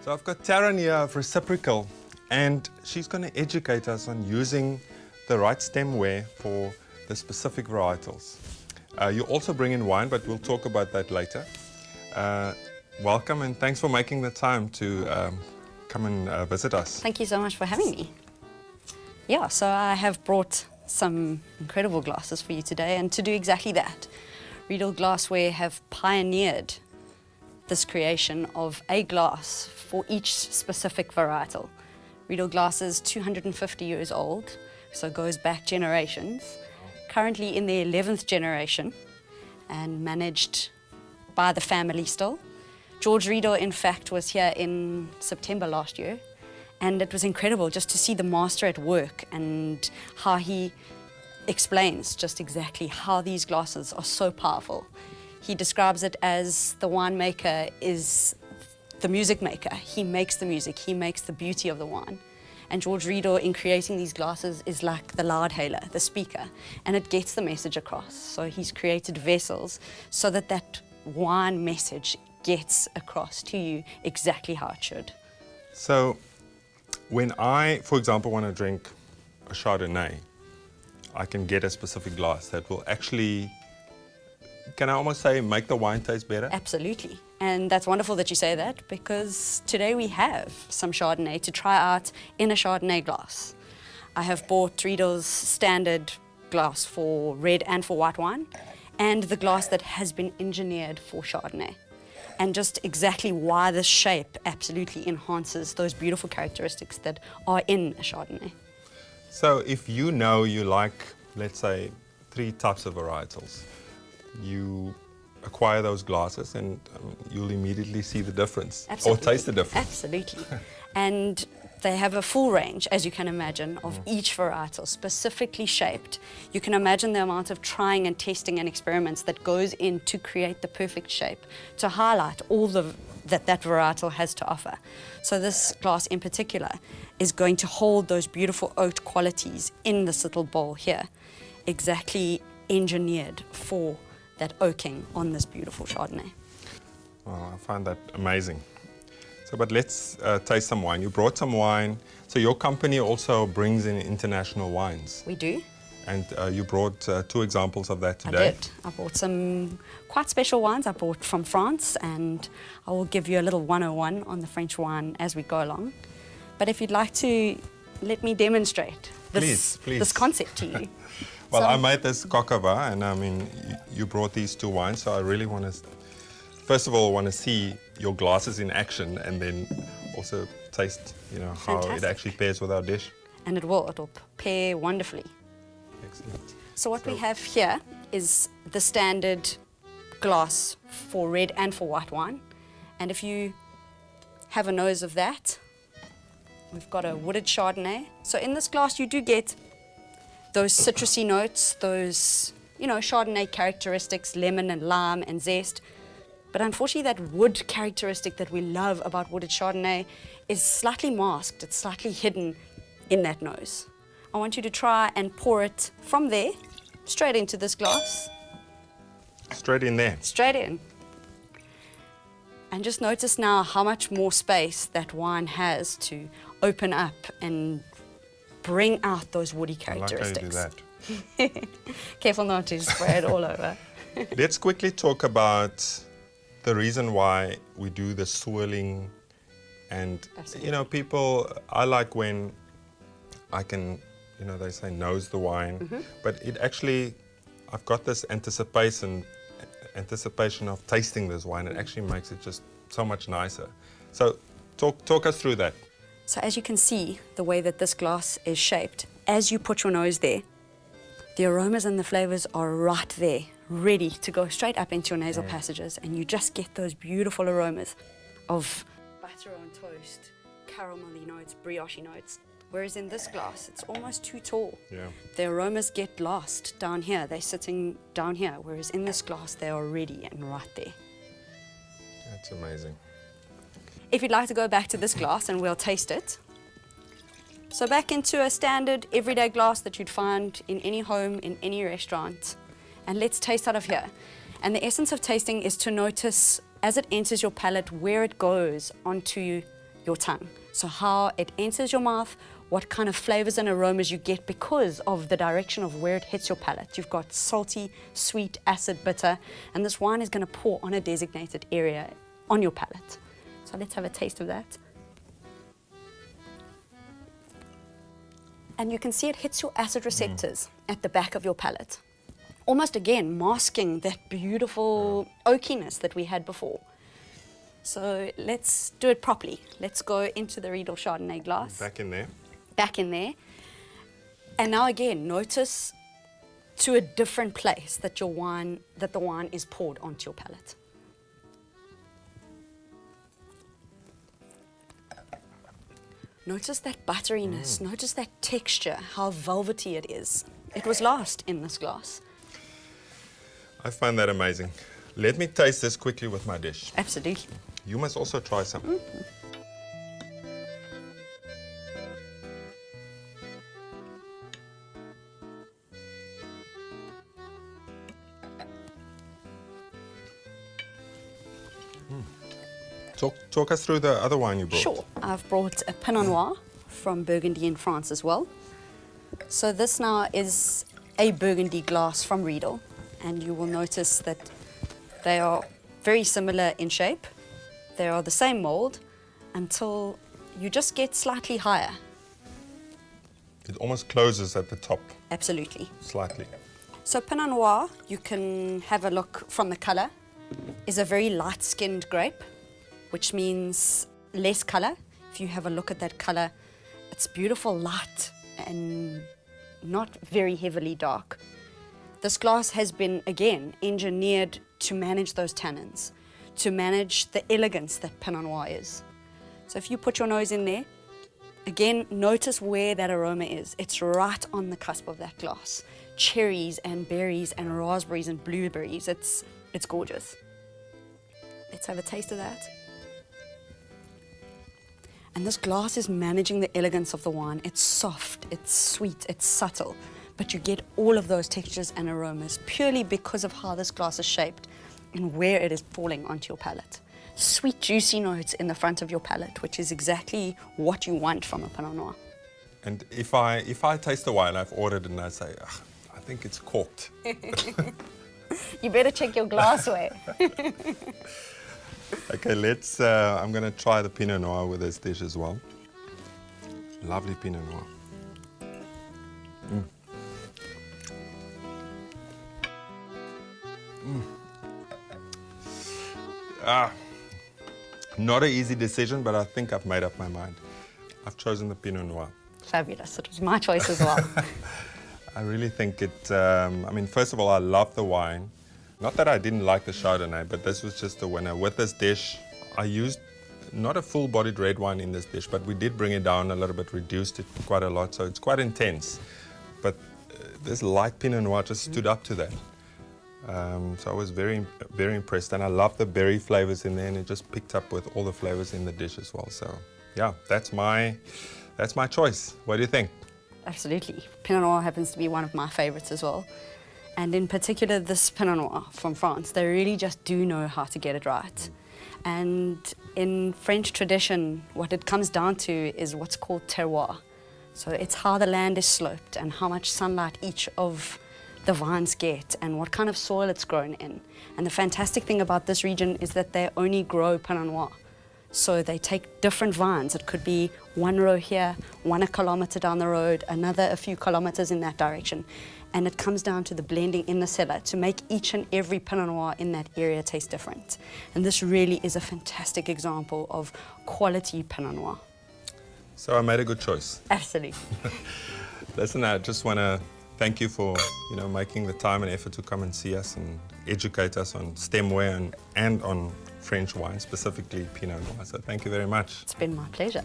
So I've got Taryn here of Reciprocal, and she's going to educate us on using the right stemware for the specific varietals. You also bring in wine, but we'll talk about that later. Welcome, and thanks for making the time to come and visit us. Thank you so much for having me. Yeah, so I have brought some incredible glasses for you today, and to do exactly that, Riedel Glassware have pioneered this creation of a glass for each specific varietal. Riedel Glass is 250 years old, so goes back generations. Currently in the 11th generation and managed by the family still. George Riedel, in fact, was here in September last year, and it was incredible just to see the master at work and how he explains just exactly how these glasses are so powerful. He describes it as the winemaker is the music maker. He makes the music, he makes the beauty of the wine. And George Riedel, in creating these glasses, is like the loudhailer, the speaker, and it gets the message across. So he's created vessels so that that wine message gets across to you exactly how it should. So when I, for example, want to drink a Chardonnay, I can get a specific glass that will actually, can I almost say, make the wine taste better? Absolutely. And that's wonderful that you say that, because today we have some Chardonnay to try out in a Chardonnay glass. I have bought Riedel's standard glass for red and for white wine, and the glass that has been engineered for Chardonnay. And just exactly why this shape absolutely enhances those beautiful characteristics that are in a Chardonnay. So if you know you like, let's say, 3 types of varietals, you acquire those glasses and you'll immediately see the difference. Absolutely. Or taste the difference. Absolutely. And they have a full range, as you can imagine, of each varietal, specifically shaped. You can imagine the amount of trying and testing and experiments that goes in to create the perfect shape, to highlight all that varietal has to offer. So this glass in particular is going to hold those beautiful oat qualities in this little bowl here, exactly engineered for that oaking on this beautiful Chardonnay. Oh, I find that amazing. So, but let's taste some wine. You brought some wine. So your company also brings in international wines. We do. And you brought 2 examples of that today. I did. I brought some quite special wines I brought from France, and I will give you a little 101 on the French wine as we go along. But if you'd like to let me demonstrate this concept to you. Well, I made this coq au vin, and I mean, you brought these 2 wines, so I really want to, first of all, want to see your glasses in action, and then also taste, you know, how it actually pairs with our dish. And it'll pair wonderfully. Excellent. So what we have here is the standard glass for red and for white wine. And if you have a nose of that, we've got a wooded Chardonnay. So in this glass you do get those citrusy notes, those, you know, Chardonnay characteristics, lemon and lime and zest. But unfortunately that wood characteristic that we love about wooded Chardonnay is slightly masked, it's slightly hidden in that nose. I want you to try and pour it from there, straight into this glass. Straight in there. Straight in. And just notice now how much more space that wine has to open up and bring out those woody characteristics. I like how you do that. Careful not to spray it all over. Let's quickly talk about the reason why we do the swirling. And, you know, people, I like when I can, you know, they say nose the wine, but it actually, I've got this anticipation of tasting this wine. It actually makes it just so much nicer. So talk us through that. So as you can see, the way that this glass is shaped, as you put your nose there, the aromas and the flavors are right there, ready to go straight up into your nasal passages, and you just get those beautiful aromas of butter on toast, caramelly notes, brioche notes. Whereas in this glass, it's almost too tall. Yeah. The aromas get lost down here. They're sitting down here, whereas in this glass, they are ready and right there. That's amazing. If you'd like to go back to this glass and we'll taste it. So back into a standard everyday glass that you'd find in any home, in any restaurant. And let's taste out of here. And the essence of tasting is to notice as it enters your palate where it goes onto your tongue. So how it enters your mouth, what kind of flavors and aromas you get because of the direction of where it hits your palate. You've got salty, sweet, acid, bitter, and this wine is going to pour on a designated area on your palate. So let's have a taste of that. And you can see it hits your acid receptors at the back of your palate. Almost again masking that beautiful oakiness that we had before. So let's do it properly. Let's go into the Riedel Chardonnay glass. Back in there. Back in there. And now again, notice to a different place that the wine is poured onto your palate. Notice that butteriness, notice that texture, how velvety it is. It was lost in this glass. I find that amazing. Let me taste this quickly with my dish. Absolutely. You must also try some. Talk us through the other wine you brought. Sure. I've brought a Pinot Noir from Burgundy in France as well. So this now is a Burgundy glass from Riedel, and you will notice that they are very similar in shape. They are the same mold until you just get slightly higher. It almost closes at the top, Absolutely. slightly. So Pinot Noir, you can have a look from the color, is a very light-skinned grape, which means less color. If you have a look at that color, it's beautiful light and not very heavily dark. This glass has been, again, engineered to manage those tannins, to manage the elegance that Pinot Noir is. So if you put your nose in there, again, notice where that aroma is. It's right on the cusp of that glass. Cherries and berries and raspberries and blueberries. It's gorgeous. Let's have a taste of that. And this glass is managing the elegance of the wine. It's soft, it's sweet, it's subtle, but you get all of those textures and aromas purely because of how this glass is shaped and where it is falling onto your palate. Sweet, juicy notes in the front of your palate, which is exactly what you want from a Pinot Noir. And if I taste the wine, I've ordered it and I say, "Ugh, I think it's corked." You better check your glassware. Okay, I'm going to try the Pinot Noir with this dish as well. Lovely Pinot Noir. Not an easy decision, but I think I've made up my mind. I've chosen the Pinot Noir. Fabulous. It was my choice as well. I really think it, I mean, first of all, I love the wine. Not that I didn't like the Chardonnay, but this was just the winner. With this dish, I used not a full-bodied red wine in this dish, but we did bring it down a little bit, reduced it quite a lot, so it's quite intense. But this light Pinot Noir just stood up to that. So I was very, very impressed, and I love the berry flavors in there, and it just picked up with all the flavors in the dish as well. So, yeah, that's my choice. What do you think? Absolutely. Pinot Noir happens to be one of my favorites as well. And in particular, this Pinot Noir from France, they really just do know how to get it right. And in French tradition, what it comes down to is what's called terroir. So it's how the land is sloped and how much sunlight each of the vines get and what kind of soil it's grown in. And the fantastic thing about this region is that they only grow Pinot Noir. So they take different vines. It could be one row here, one a kilometer down the road, another a few kilometers in that direction. And it comes down to the blending in the cellar to make each and every Pinot Noir in that area taste different. And this really is a fantastic example of quality Pinot Noir. So I made a good choice. Absolutely. Listen, I just want to thank you for making the time and effort to come and see us and educate us on stemware and on French wine, specifically Pinot Noir. So thank you very much. It's been my pleasure.